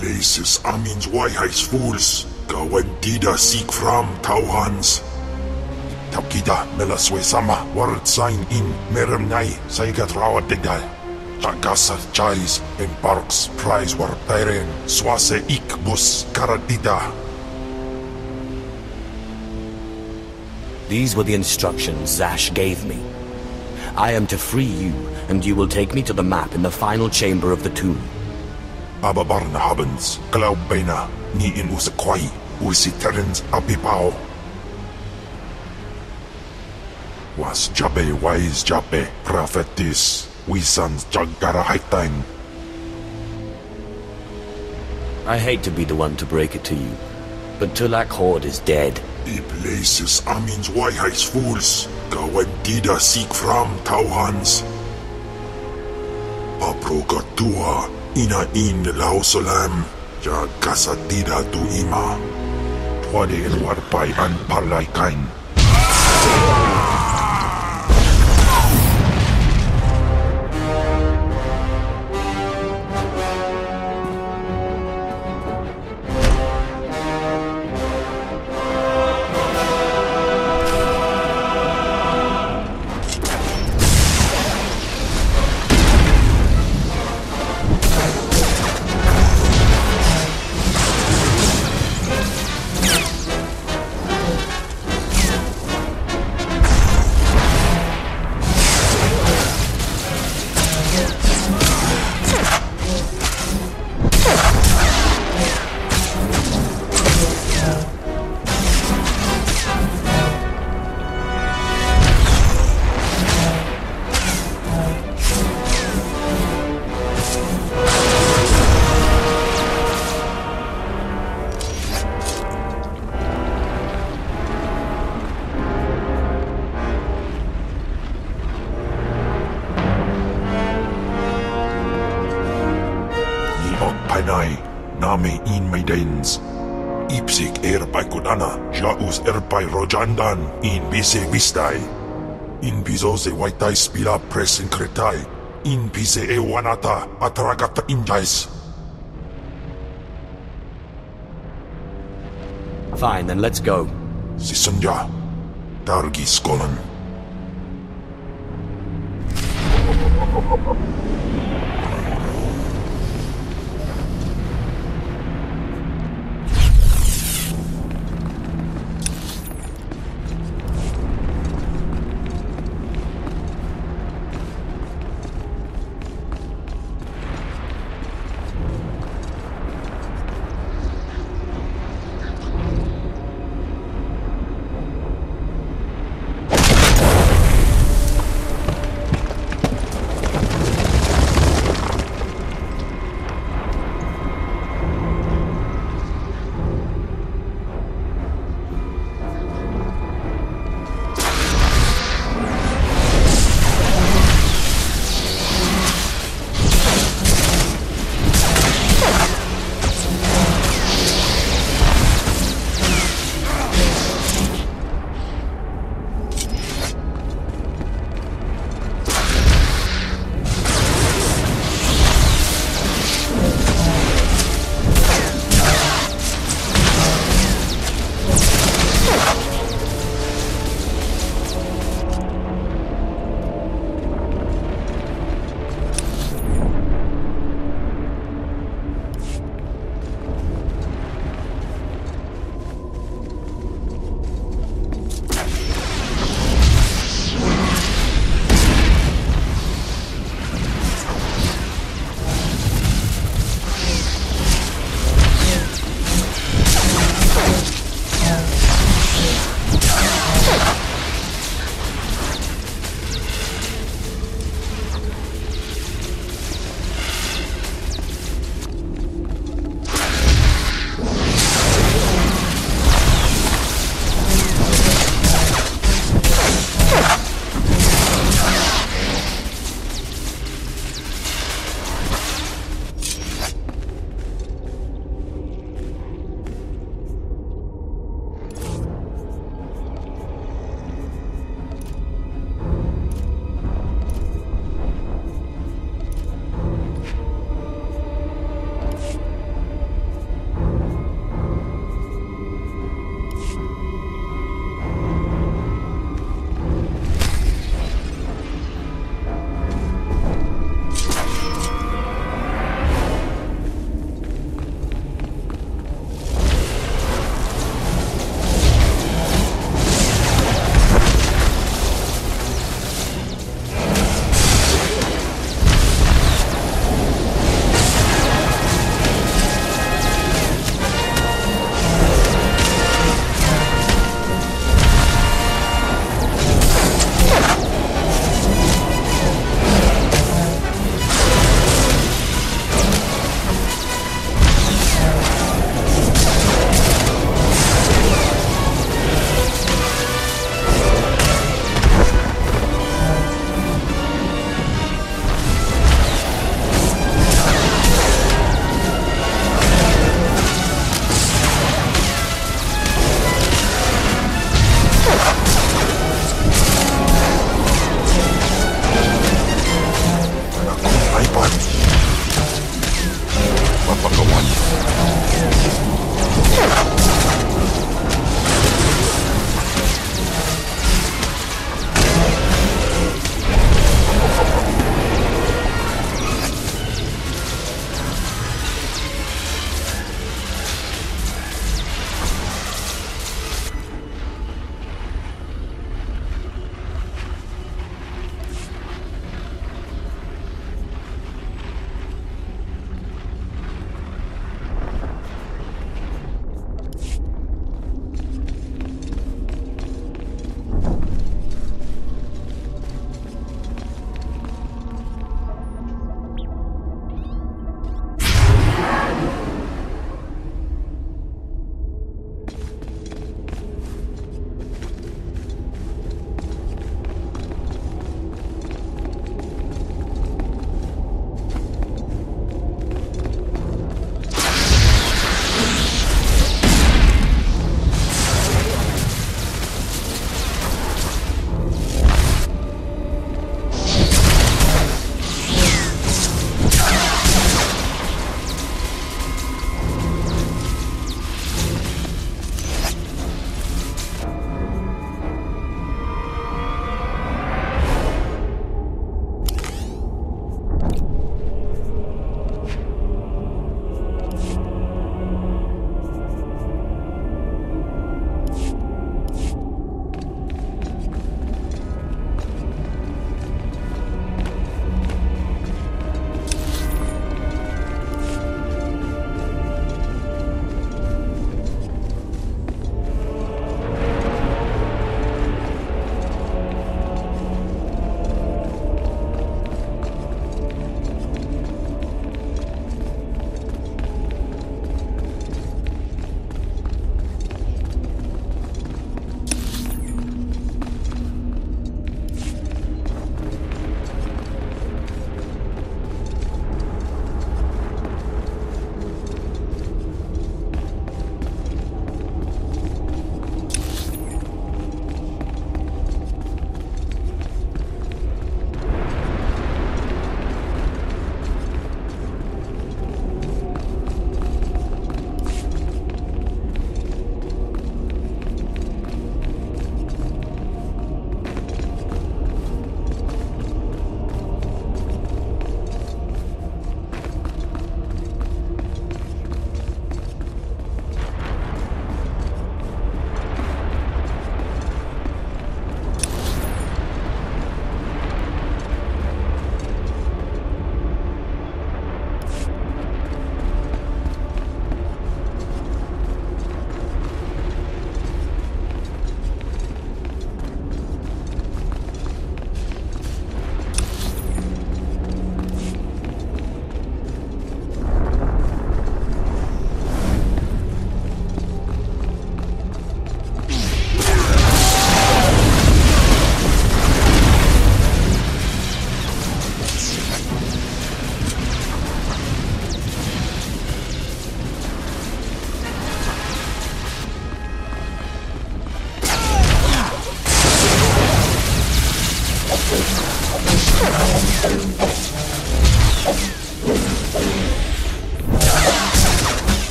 Places Amin's Waiheis fools, Gawendida seek from Tauhans. Taukida Melaswe Sama, word sign in Meremnai, Saigat Rawa Degal. Tagasa Chais, Embarks, Prize war Tairen, Swase Ikbus, Karadida. These were the instructions Zash gave me. I am to free you, and you will take me to the map in the final chamber of the tomb. Ababarna Habens, Glaubena, ni in Usakwai, Usiterens Apipao. Was Jabe wise Jabe, prophetess, Wisans Jagara Haitain. I hate to be the one to break it to you, but Tulak Horde is dead. The places Amin's Waiheis fools, Gawendida seek from Tauhans. Aprogatua. Ina in lausolam, ja kasatida tu ima. Twade ilwarpai an parlaikain. Kainai, nami in maidens. Ipsik erpai kudana, jaus erpai rojandan, in bise vistai. In bizose waitai spila presin kretai, in bise ewanata atragata injais. Fine, then let's go. Sisunja, Dargi Skolan.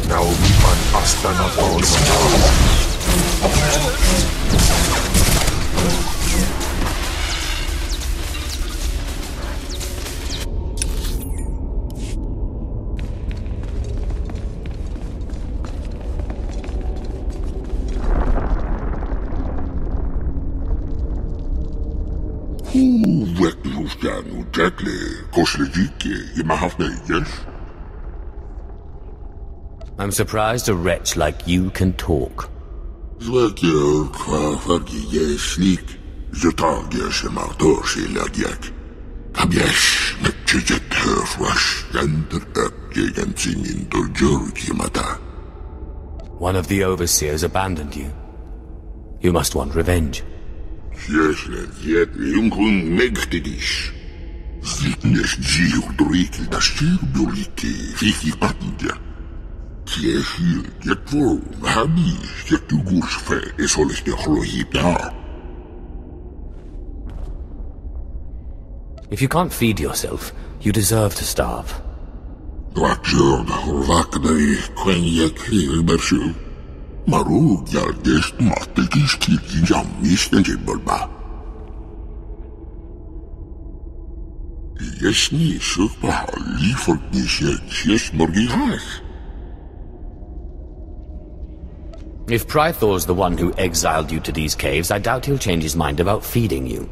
Now we find astronaut I'm surprised a wretch like you can talk. One of the overseers abandoned you. You must want revenge. If you can't feed yourself, you deserve to starve. If Prythor's the one who exiled you to these caves, I doubt he'll change his mind about feeding you.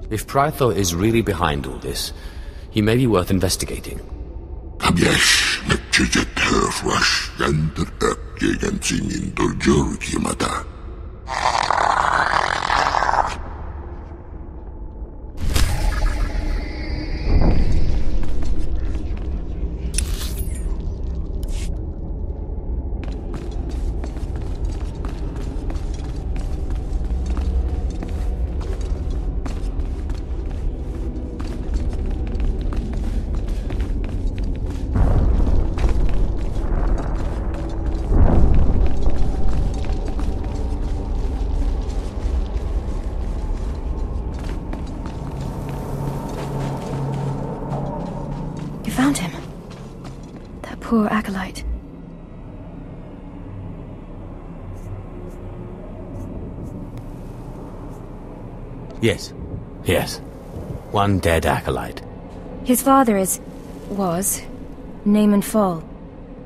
If Prythor is really behind all this, he may be worth investigating. Found him. That poor acolyte. Yes. One dead acolyte. His father was Naaman Fall.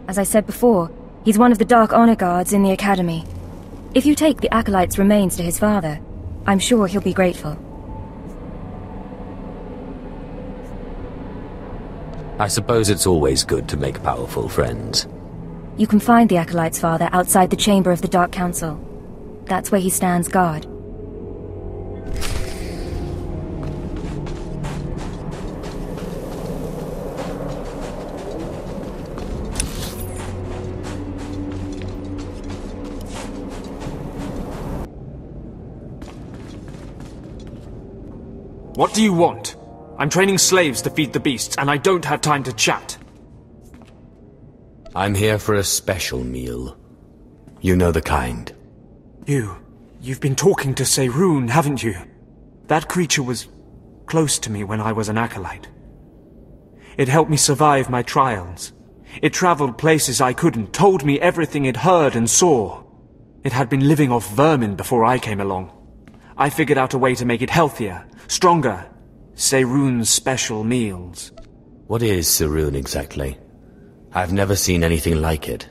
As I said before, he's one of the Dark Honor Guards in the Academy. If you take the acolyte's remains to his father, I'm sure he'll be grateful. I suppose it's always good to make powerful friends. You can find the acolyte's father outside the chamber of the Dark Council. That's where he stands guard. What do you want? I'm training slaves to feed the beasts, and I don't have time to chat. I'm here for a special meal. You know the kind. You've been talking to Seirun, haven't you? That creature was close to me when I was an acolyte. It helped me survive my trials. It traveled places I couldn't, told me everything it heard and saw. It had been living off vermin before I came along. I figured out a way to make it healthier, stronger. Seirun's special meals. What is Seirun exactly? I've never seen anything like it.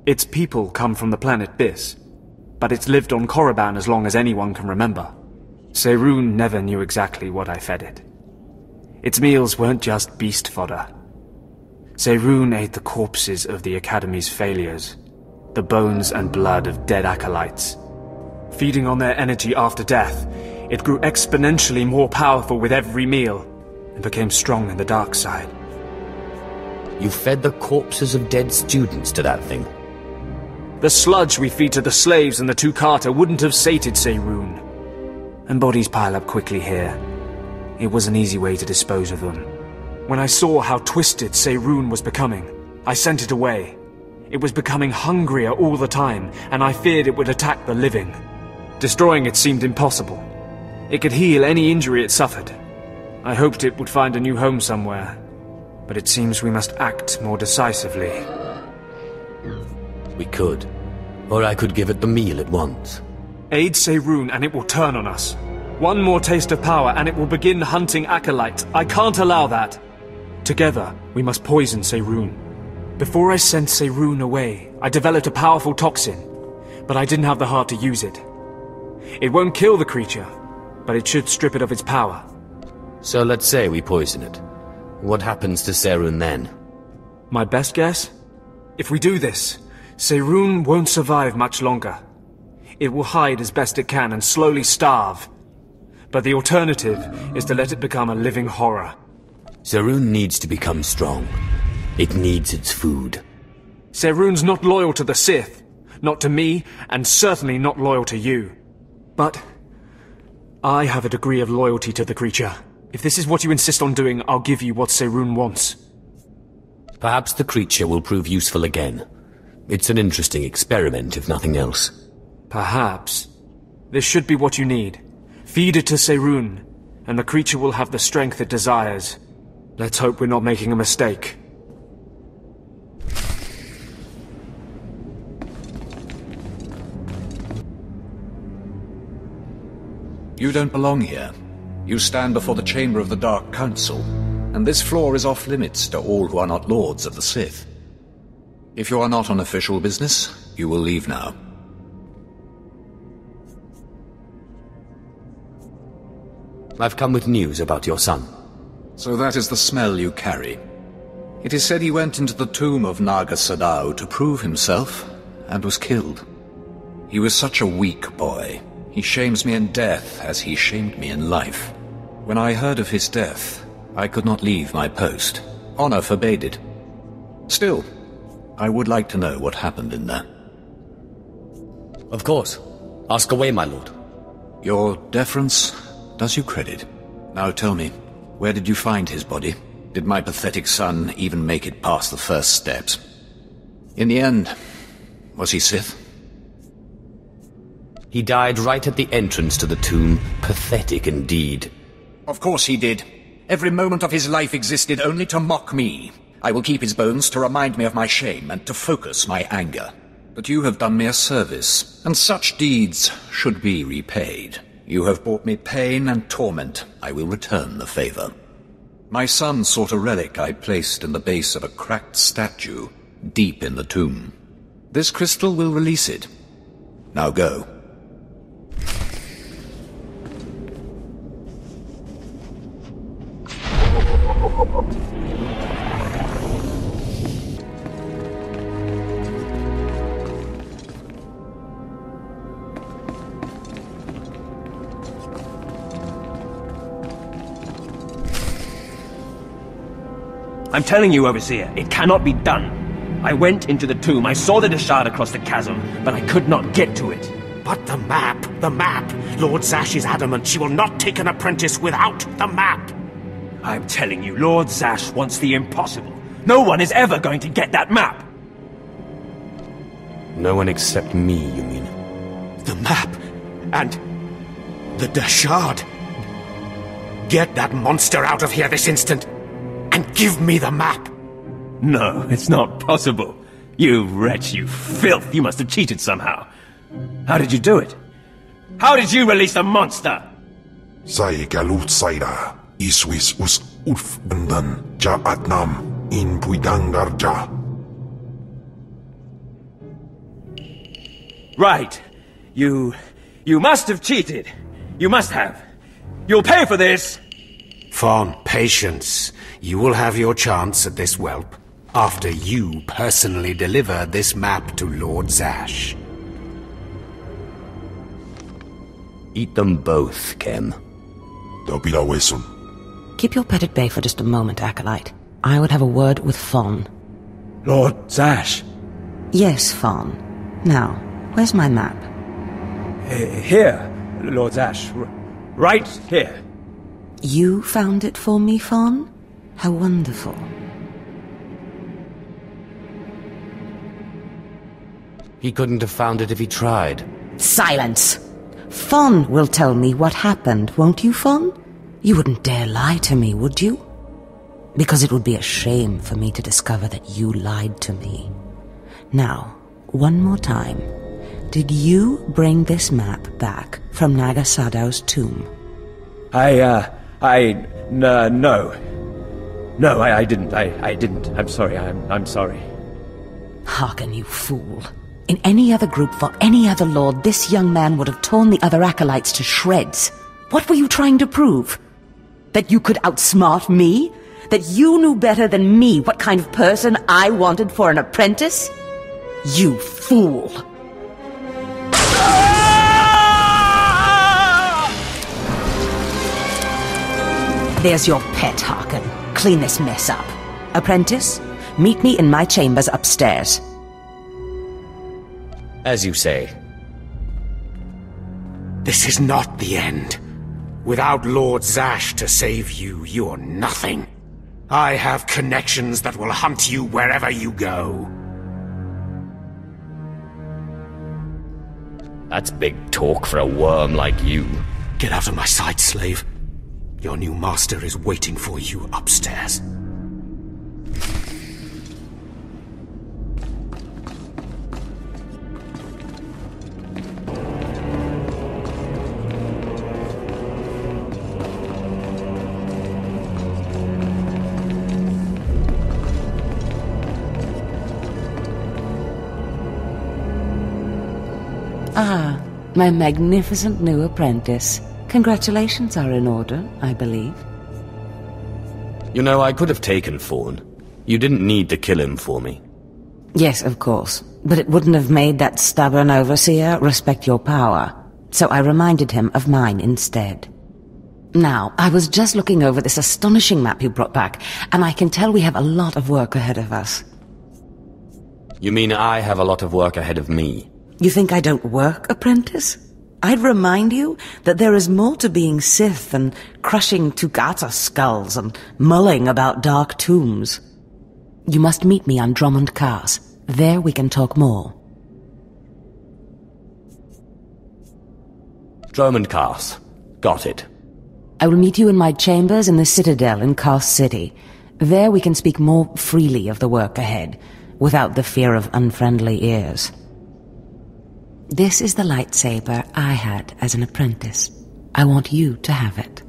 Its people come from the planet Bis, but it's lived on Korriban as long as anyone can remember. Seirun never knew exactly what I fed it. Its meals weren't just beast fodder. Seirun ate the corpses of the Academy's failures, the bones and blood of dead acolytes. Feeding on their energy after death, it grew exponentially more powerful with every meal, and became strong in the dark side. You fed the corpses of dead students to that thing? The sludge we feed to the slaves and the two-carter wouldn't have sated Seirun. And bodies pile up quickly here. It was an easy way to dispose of them. When I saw how twisted Seirun was becoming, I sent it away. It was becoming hungrier all the time, and I feared it would attack the living. Destroying it seemed impossible. It could heal any injury it suffered. I hoped it would find a new home somewhere, but it seems we must act more decisively. We could. Or I could give it the meal at once. Aid Seirun and it will turn on us. One more taste of power and it will begin hunting acolytes. I can't allow that. Together, we must poison Seirun. Before I sent Seirun away, I developed a powerful toxin, but I didn't have the heart to use it. It won't kill the creature, but it should strip it of its power. So let's say we poison it. What happens to Seirun then? My best guess? If we do this, Seirun won't survive much longer. It will hide as best it can and slowly starve. But the alternative is to let it become a living horror. Seirun needs to become strong. It needs its food. Seirun's not loyal to the Sith, not to me, and certainly not loyal to you. But I have a degree of loyalty to the creature. If this is what you insist on doing, I'll give you what Seirun wants. Perhaps the creature will prove useful again. It's an interesting experiment, if nothing else. Perhaps. This should be what you need. Feed it to Seirun, and the creature will have the strength it desires. Let's hope we're not making a mistake. You don't belong here. You stand before the chamber of the Dark Council, and this floor is off-limits to all who are not lords of the Sith. If you are not on official business, you will leave now. I've come with news about your son. So that is the smell you carry. It is said he went into the tomb of Naga Sadao to prove himself, and was killed. He was such a weak boy. He shames me in death as he shamed me in life. When I heard of his death, I could not leave my post. Honor forbade it. Still, I would like to know what happened in there. Of course. Ask away, my lord. Your deference does you credit. Now tell me, where did you find his body? Did my pathetic son even make it past the first steps? In the end, was he Sith? He died right at the entrance to the tomb. Pathetic indeed. Of course he did. Every moment of his life existed only to mock me. I will keep his bones to remind me of my shame and to focus my anger. But you have done me a service, and such deeds should be repaid. You have brought me pain and torment. I will return the favor. My son sought a relic I placed in the base of a cracked statue deep in the tomb. This crystal will release it. Now go. I'm telling you, Overseer, it cannot be done. I went into the tomb, I saw the shard across the chasm, but I could not get to it. But the map! Lord Zash is adamant she will not take an apprentice without the map! I'm telling you, Lord Zash wants the impossible. No one is ever going to get that map! No one except me, you mean? The map! And the shard! Get that monster out of here this instant! And give me the map! No, it's not possible. You wretch, you filth, you must have cheated somehow. How did you do it? How did you release the monster? Sai galut saira, iswis us ulf bandan, ja atnam, in puidangarja. Right. You must have cheated. You must have. You'll pay for this! Fawn, patience. You will have your chance at this whelp, after you personally deliver this map to Lord Zash. Eat them both, Kem. Topila Wesun. Keep your pet at bay for just a moment, Acolyte. I would have a word with Fawn. Lord Zash. Yes, Fawn. Now, where's my map? Here, Lord Zash. Right here. You found it for me, Fawn? How wonderful. He couldn't have found it if he tried. Silence! Fawn will tell me what happened, won't you, Fawn? You wouldn't dare lie to me, would you? Because it would be a shame for me to discover that you lied to me. Now, one more time. Did you bring this map back from Naga Sadow's tomb? No. No, I didn't. I didn't. I'm sorry. I'm sorry. Hearken, you fool. In any other group for any other lord, this young man would have torn the other acolytes to shreds. What were you trying to prove? That you could outsmart me? That you knew better than me what kind of person I wanted for an apprentice? You fool! There's your pet, Harkin. Clean this mess up. Apprentice, meet me in my chambers upstairs. As you say. This is not the end. Without Lord Zash to save you, you're nothing. I have connections that will hunt you wherever you go. That's big talk for a worm like you. Get out of my sight, slave. Your new master is waiting for you upstairs. Ah, my magnificent new apprentice. Congratulations are in order, I believe. You know, I could have taken Fawn. You didn't need to kill him for me. Yes, of course. But it wouldn't have made that stubborn overseer respect your power. So I reminded him of mine instead. Now, I was just looking over this astonishing map you brought back, and I can tell we have a lot of work ahead of us. You mean I have a lot of work ahead of me? You think I don't work, apprentice? I'd remind you that there is more to being Sith than crushing Tugata skulls and mulling about dark tombs. You must meet me on Drummond Cars. There we can talk more. Drummond Cars. Got it. I will meet you in my chambers in the Citadel in Kars City. There we can speak more freely of the work ahead, without the fear of unfriendly ears. This is the lightsaber I had as an apprentice. I want you to have it.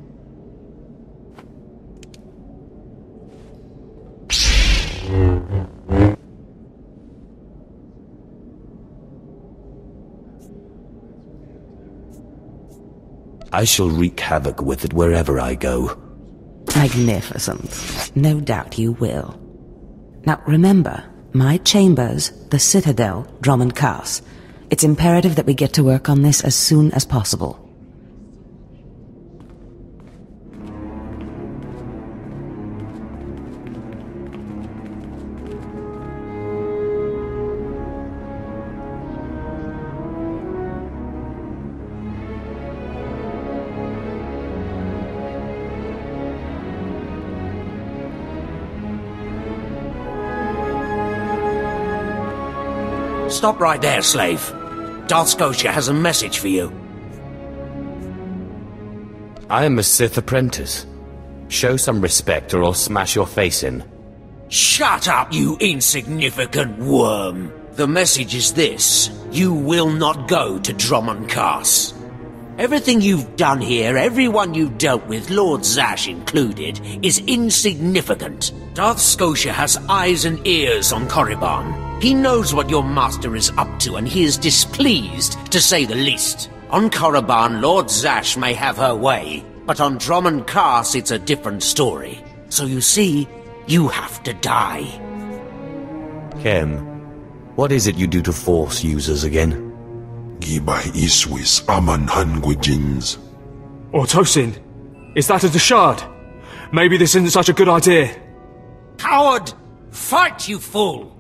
I shall wreak havoc with it wherever I go. Magnificent. No doubt you will. Now remember, my chambers, the Citadel, Drummond Cars. It's imperative that we get to work on this as soon as possible. Stop right there, slave. Darth Scotia has a message for you. I am a Sith apprentice. Show some respect or I'll smash your face in. Shut up, you insignificant worm. The message is this. You will not go to Drummond Cars. Everything you've done here, everyone you've dealt with, Lord Zash included, is insignificant. Darth Scotia has eyes and ears on Korriban. He knows what your master is up to, and he is displeased, to say the least. On Korriban, Lord Zash may have her way, but on Drummond Cars it's a different story. So you see, you have to die. Kem, what is it you do to Force users again? Gibay iswis aman hangwijins. Tosin, is that a Deshard? Maybe this isn't such a good idea. Coward! Fight, you fool!